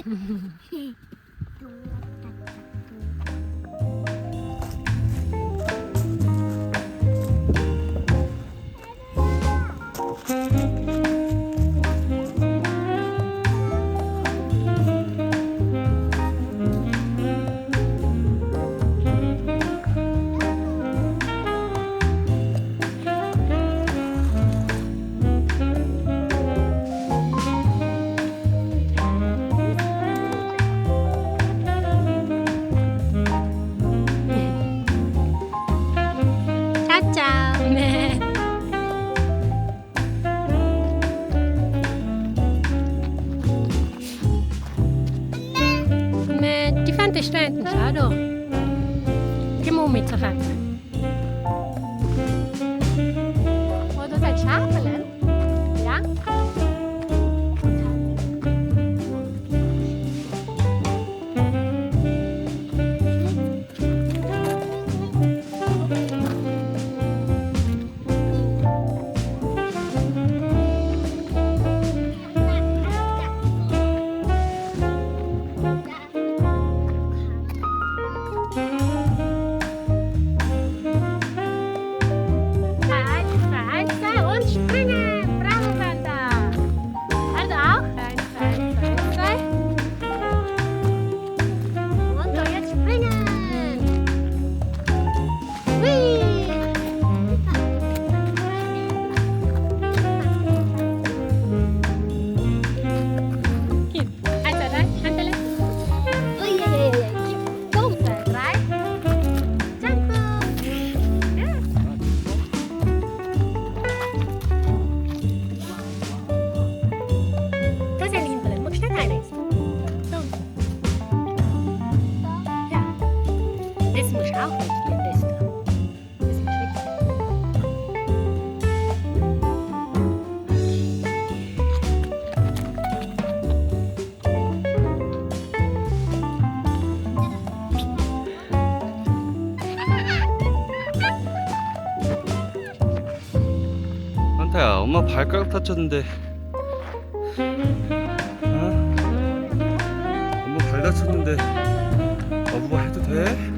Ciao ciao. Die Fante standen, schau da. Die Mumie zur Fante. Oh, du seid Schafelen? Ja? Und springen! Bravo, Fanta! Also auch. 1, 2, 2, 2. Und so, jetzt springen! Hui! Hier, 1, 2, 3, Handele. Ui, Boom, 2, 3. Jump! Ja. Das ist ja Lin drin. Magst du nicht eines? So. Ja. Das musst du auch mitspielen, das da. Das ist wichtig. 한타야, 엄마 발가락 다쳤는데. 어? 엄마 발 다쳤는데 아부가 해도 돼?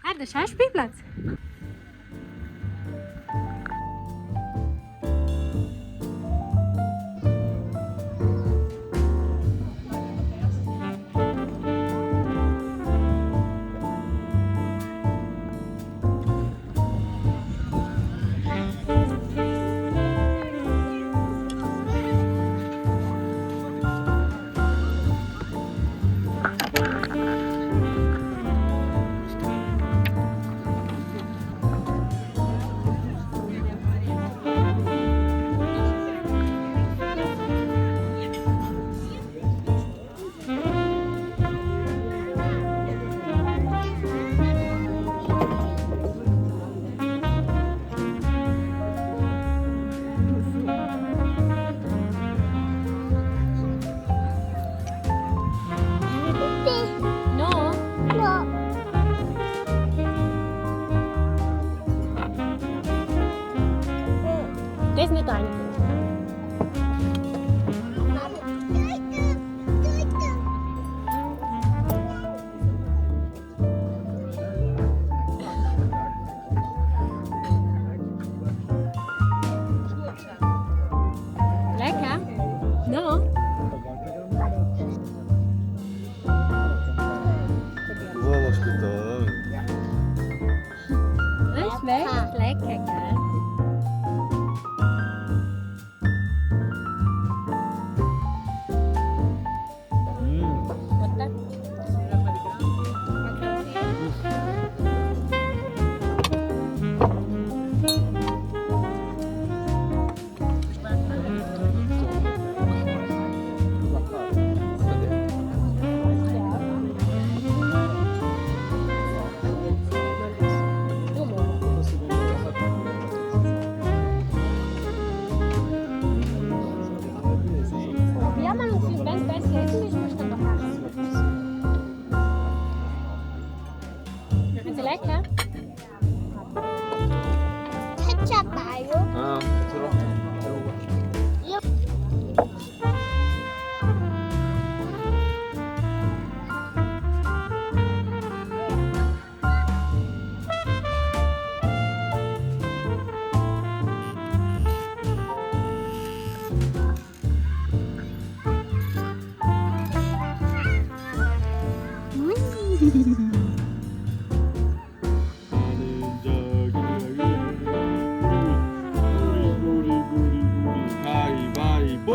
Ah, das ist ein Spielplatz. Das ist nicht dein. Lecker? No? 우와, 맛있겠다. Das schmeckt lecker, gell? 가위바위보.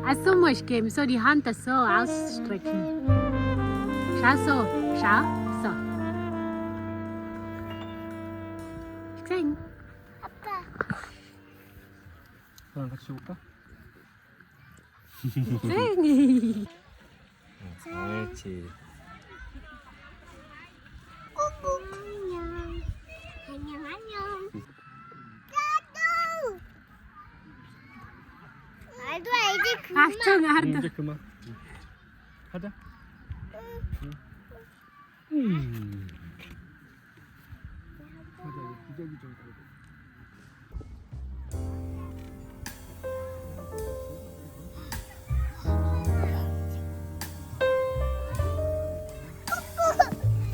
Also mushkim, so die Hand so ausstrecken. Schau so, schau, so. gesehen? 아빠. 나랑 같이 볼까? gesehen. 그렇지. 안녕. 안녕 안녕. 나도. 말도 이제 그만. Achtung, Ardo. 이제 그만. 하자. 하자, 기저귀 좀 걸고.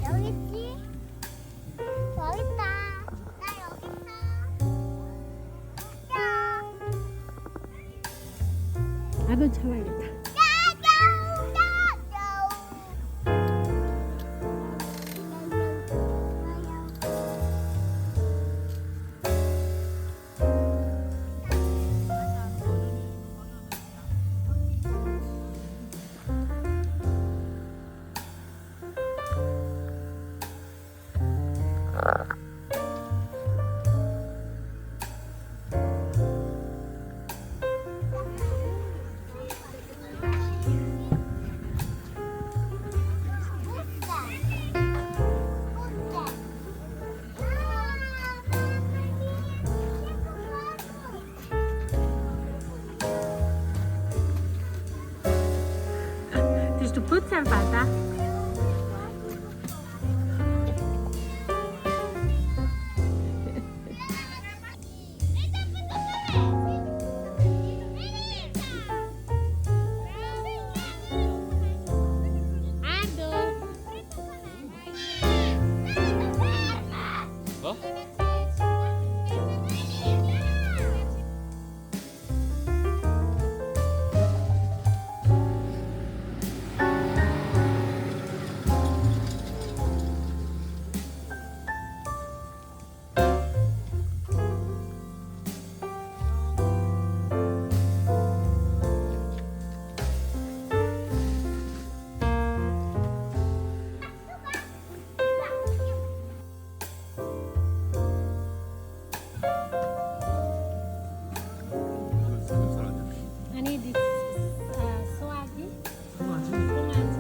여기 있지? 여기 있다. 나 여기 있다. Ardo 참아야겠다. Bist du Putzerwasser? 어? 삼겹살 아니야? 아니, this 소화기? 송아지? 송아지.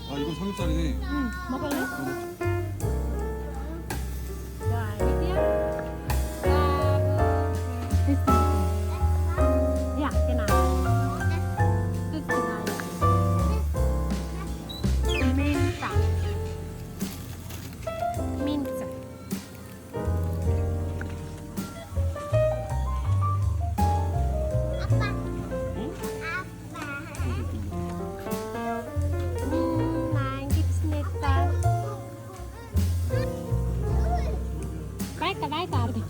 아, 이건 삼겹살이네. 응, 먹을래? 자, 이디야. 됐어. 야, cái nào? Cái này. Minta. Minta. 아빠. 응? 아빠. Nein, gibt's nicht da. Weiter, weiter, Ardi.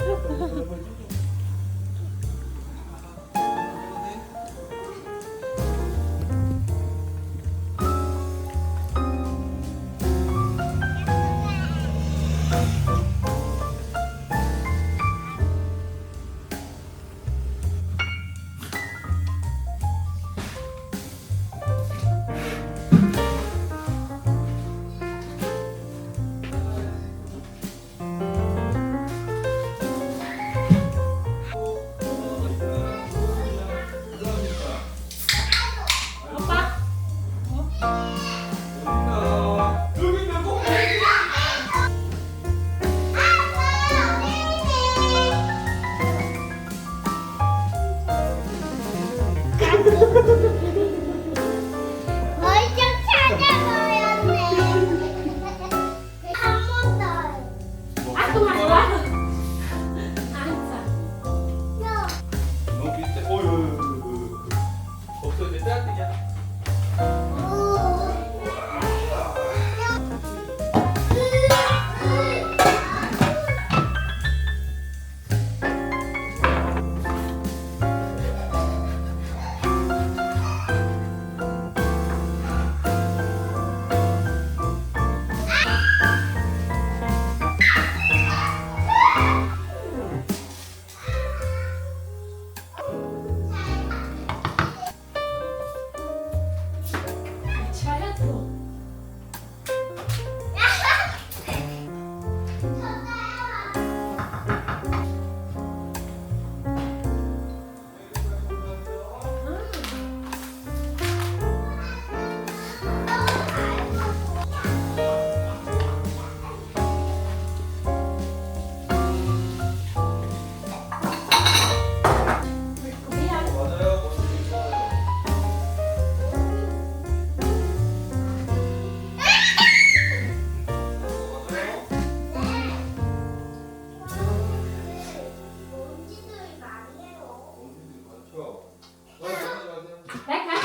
Lecker?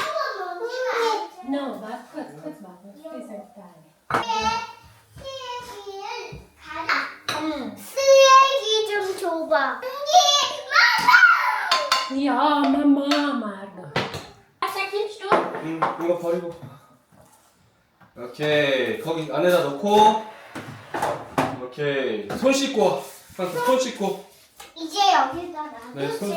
No, warte kurz warten. Ist jetzt geil. 쓰레기를 가라. 쓰레기 좀 줘봐. Ja, Mama, Margot. Was sagst du? 이거 버리고. 오케이. 거기 안에다 넣고. 오케이. 손 씻고. 손 씻고. 이제 여기다 놔두지. 네, 손.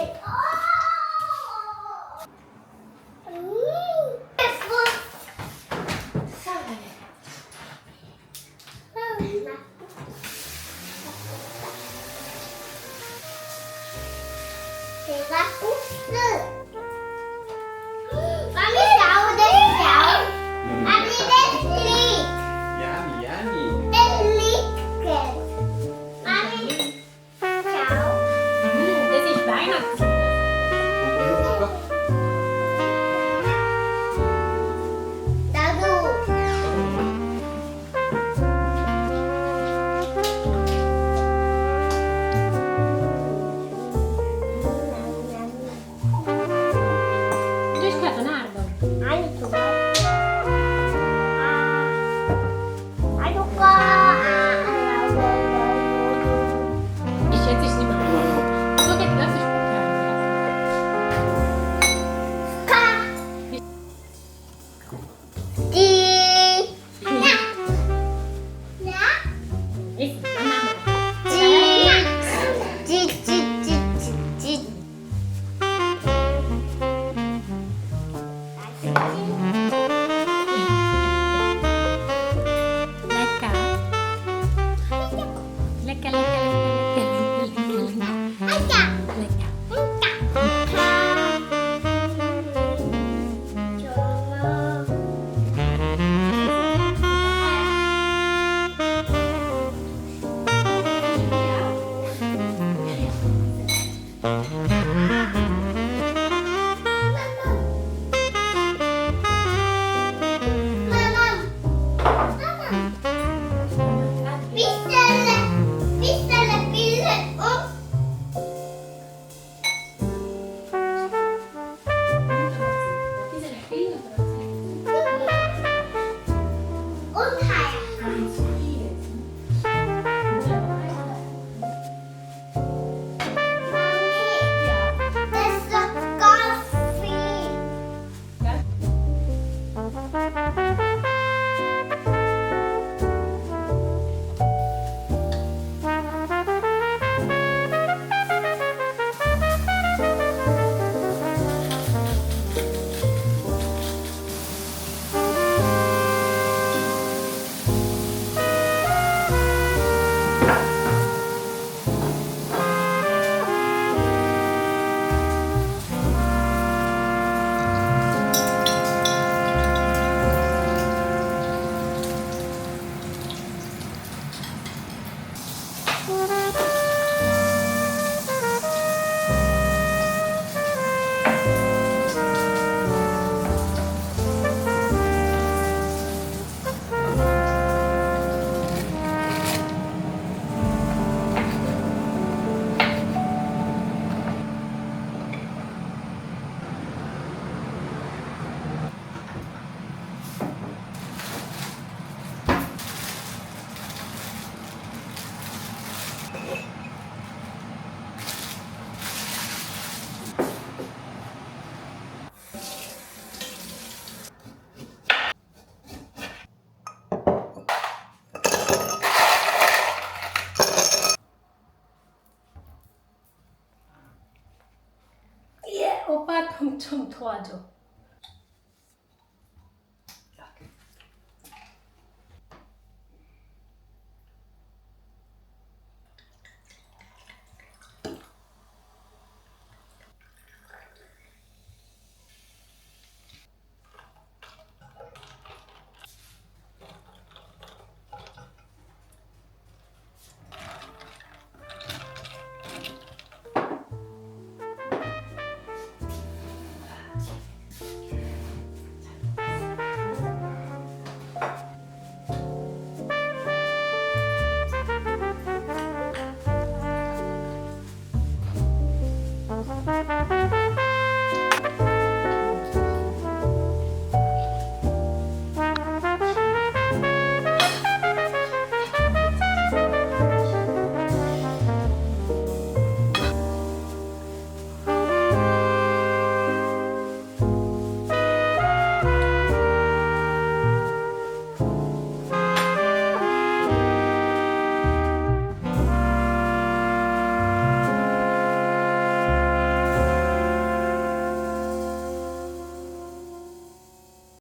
제가 옥스. 마미 나오네. 아니 델리. 야미 야미. 델리. 마미. 자오. Das ist Weihnachtslieder. 나도. Du ska äta närmare. 아니 좋아. 아 좋아. Ich schätze dich nicht mehr. So geht das nicht gut. Ist Mama. Lecker. Lecker, lecker, lecker, lecker. 오빠 좀 도와줘.